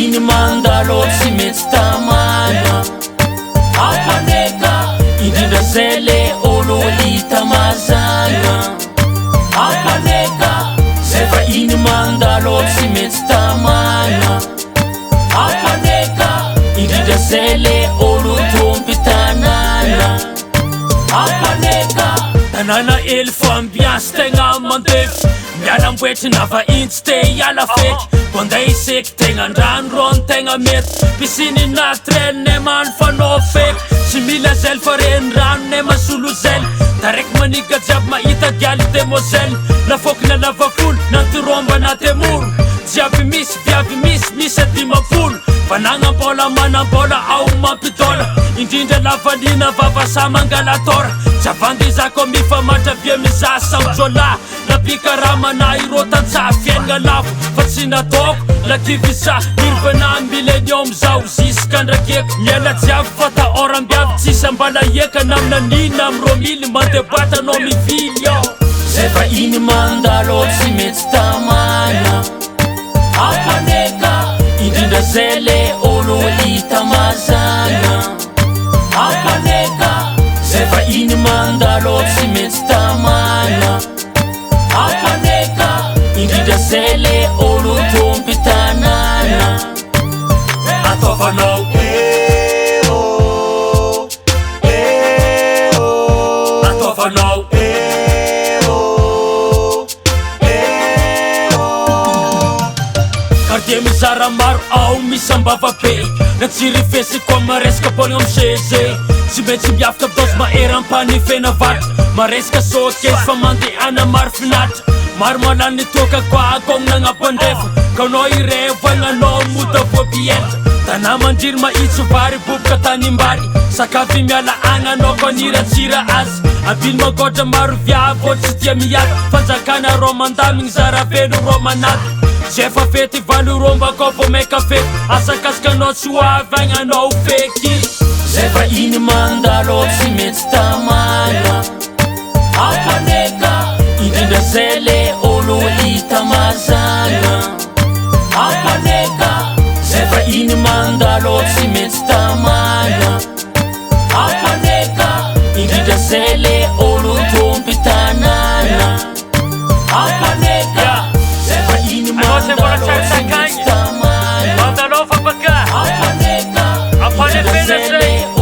iny mandalo tsy mety tamana apaneka indrindra zay le olo hita mazana apaneka zay fa iny mandalo tsy mety tamana apaneka indrindra zay le olo tomby tanàna apaneka tanàna ely fo ambiansy tegna mandefy mialamboetry nava intsy te hiala feky konday seky tegna andrano rony tegna mety pisiny naturel ne mano fanao feky tsy mila zel fa reny rano ne masolo zel taraiky maniga jiaby mahita gialy demosel lafoky na lavafolo nantoromba na temoro jiaby misy viavy misy adimapolo fanagnabola manambola ao mampidola indrindra lavalina vavasa mangalatora javandy zako mifamatra via miza samjola napikarama iro tantsa fiainga lavo fa tsy nataoko lakivisa irvana millennium zao ziskandrakeky miala jiaby fa taorambiavy tsisy ambala eka naminanina amy romily mandebatanao mivily ao zay fa iny mandalo tsy mety tamana apaneka indrindra zay le olo hita mazana apaneka zay fa iny mandalo tsy mety tamana apaneka indrindra zay le olo tomby tanàna ataovanao ataovanao kardia mizara maro ao misy ambava be natsiry fesy koa maresaka bôlagna amseze tsy maintsy miafaka bidazy maheram-panifena vatra maresaka sokezy fa mandehana maro finatra maro malany toka koa akognona agnapandrefa kaonao irevagnanao moda voabieltra tanà mandriry mahitsy vary boboka tany imbary sakafy miala agnanao koa niratsira azy abily magotra maro viavo tsy tia miady fanjakana ro mandamigny zaravelo ro manady zay fa fety valo romba koa vo maika fety asakasikanao tsy hoavananao feky zay fa iny mandalo tsy mety tamana apaneka indrindra zay le olo hita mazana apaneka zay fa iny mandalo tsy mety tamana apaneka indrindra zay le olo tomby tanàna apaneka zay fa iny mandalo tsy mety tamana apaneka indrindra zay le